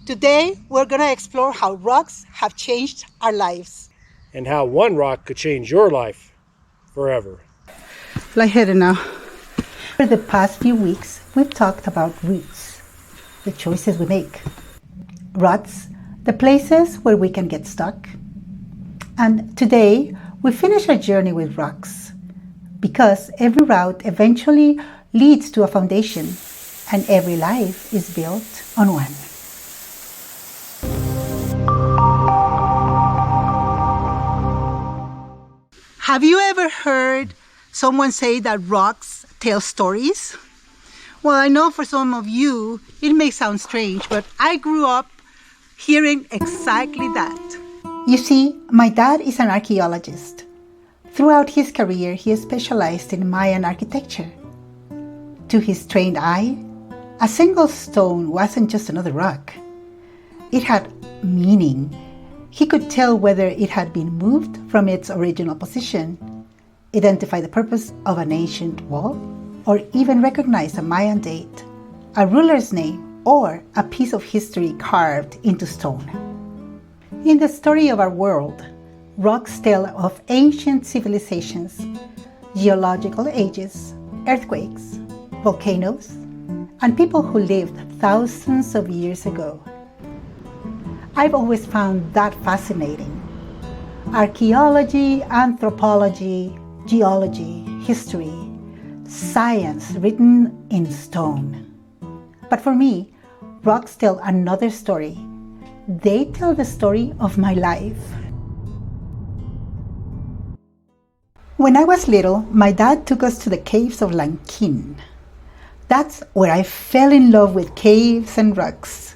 Today, we're going to explore how rocks have changed our lives. And how one rock could change your life forever. Lightheaded now. For the past few weeks, we've talked about roots, the choices we make. Ruts, the places where we can get stuck. And today, we finish our journey with rocks, because every route eventually leads to a foundation, and every life is built on one. Have you ever heard someone say that rocks tell stories? Well, I know for some of you, it may sound strange, but I grew up hearing exactly that. You see, my dad is an archaeologist. Throughout his career, he specialized in Mayan architecture. To his trained eye, a single stone wasn't just another rock. It had meaning. He could tell whether it had been moved from its original position, identify the purpose of an ancient wall, or even recognize a Mayan date, a ruler's name, or a piece of history carved into stone. In the story of our world, rocks tell of ancient civilizations, geological ages, earthquakes, volcanoes, and people who lived thousands of years ago. I've always found that fascinating. Archaeology, anthropology, geology, history, science written in stone. But for me, rocks tell another story. They tell the story of my life. When I was little, my dad took us to the caves of Lanquin. That's where I fell in love with caves and rocks.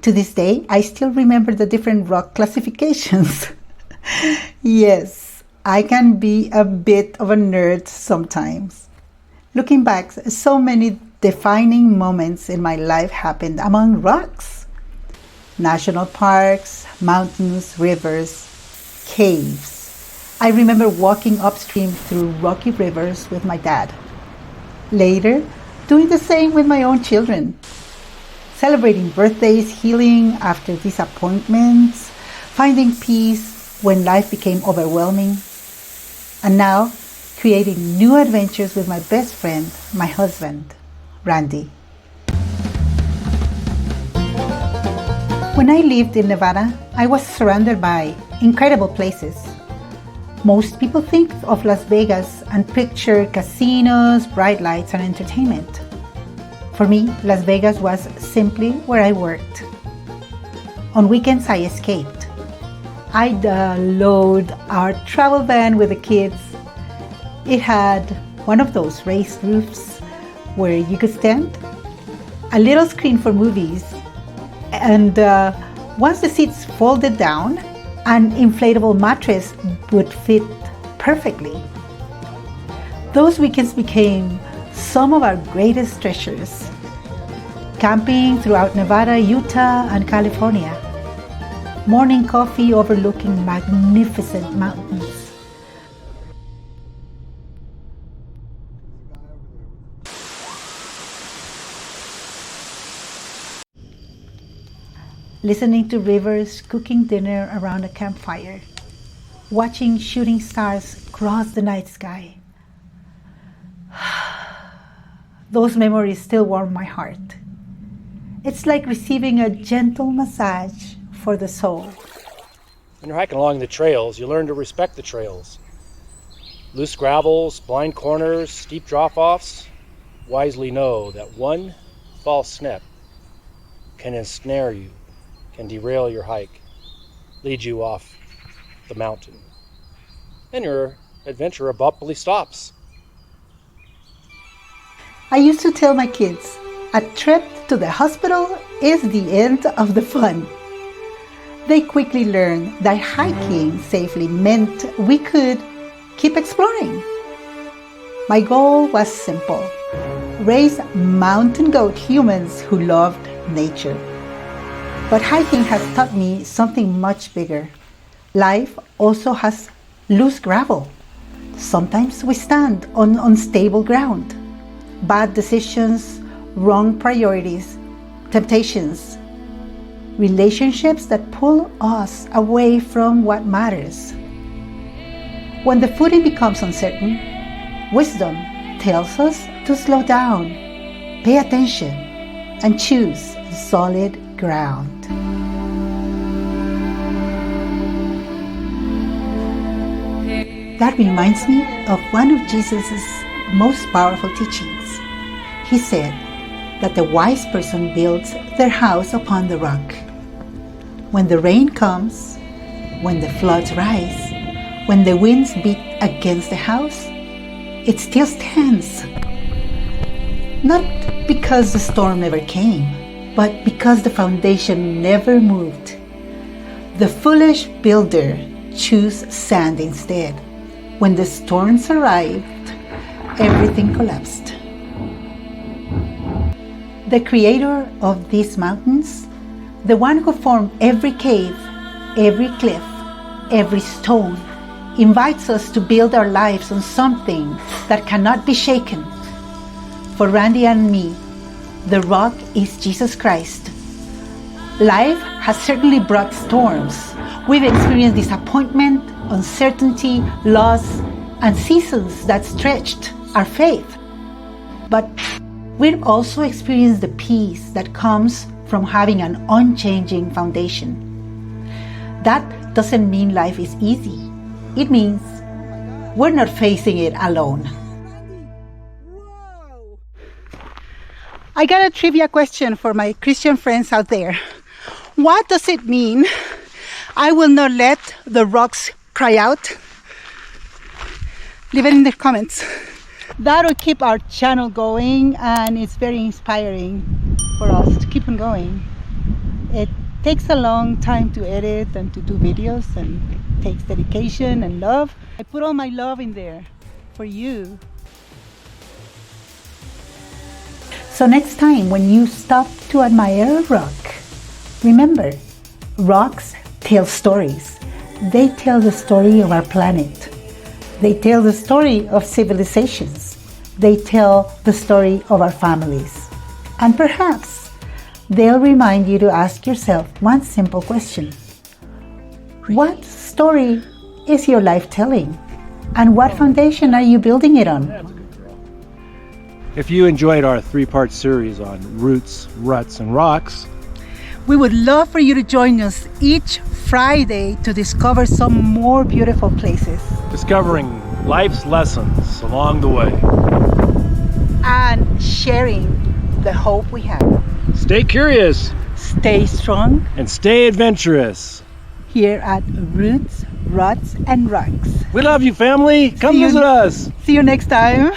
To this day, I still remember the different rock classifications. Yes, I can be a bit of a nerd sometimes. Looking back, so many defining moments in my life happened among rocks. National parks, mountains, rivers, caves. I remember walking upstream through rocky rivers with my dad. Later, doing the same with my own children. Celebrating birthdays, healing after disappointments, finding peace when life became overwhelming. And now, creating new adventures with my best friend, my husband, Randy. When I lived in Nevada, I was surrounded by incredible places. Most people think of Las Vegas and picture casinos, bright lights, and entertainment. For me, Las Vegas was simply where I worked. On weekends, I escaped. I'd load our travel van with the kids. It had one of those raised roofs where you could stand, a little screen for movies, and once the seats folded down, an inflatable mattress would fit perfectly. Those weekends became some of our greatest treasures. Camping throughout Nevada, Utah, and California. Morning coffee overlooking magnificent mountains. Listening to rivers, cooking dinner around a campfire, watching shooting stars cross the night sky. Those memories still warm my heart. It's like receiving a gentle massage for the soul. When you're hiking along the trails, you learn to respect the trails. Loose gravels, blind corners, steep drop-offs. Wisely know that one false step can ensnare you, can derail your hike, lead you off the mountain. And your adventure abruptly stops. I used to tell my kids, a trip to the hospital is the end of the fun. They quickly learned that hiking safely meant we could keep exploring. My goal was simple: raise mountain goat humans who loved nature. But hiking has taught me something much bigger. Life also has loose gravel. Sometimes we stand on unstable ground. Bad decisions, wrong priorities, temptations. relationships that pull us away from what matters. When the footing becomes uncertain, wisdom tells us to slow down, pay attention, and choose solid ground. That reminds me of one of Jesus' most powerful teachings. He said that the wise person builds their house upon the rock. When the rain comes, when the floods rise, when the winds beat against the house, it still stands. Not because the storm never came, but because the foundation never moved. The foolish builder chose sand instead. When the storms arrived, everything collapsed. The creator of these mountains, the one who formed every cave, every cliff, every stone, invites us to build our lives on something that cannot be shaken. For Randy and me, the rock is Jesus Christ. Life has certainly brought storms. We've experienced disappointment, uncertainty, loss, and seasons that stretched our faith. But we've also experienced the peace that comes from having an unchanging foundation. That doesn't mean life is easy. It means we're not facing it alone. I got a trivia question for my Christian friends out there. What does it mean, I will not let the rocks cry out? Leave it in the comments. That'll keep our channel going, and it's very inspiring for us to keep on going. It takes a long time to edit and to do videos, and it takes dedication and love. I put all my love in there for you. So next time when you stop to admire a rock, remember, rocks tell stories. They tell the story of our planet. They tell the story of civilizations. They tell the story of our families. And perhaps they'll remind you to ask yourself one simple question. What story is your life telling? And what foundation are you building it on? If you enjoyed our 3-part series on roots, ruts, and rocks, we would love for you to join us each Friday to discover some more beautiful places. discovering life's lessons along the way. And sharing the hope we have. Stay curious. Stay strong. And stay adventurous. Here at Roots, Ruts, and Rocks. We love you, family. Come visit us. See you next time.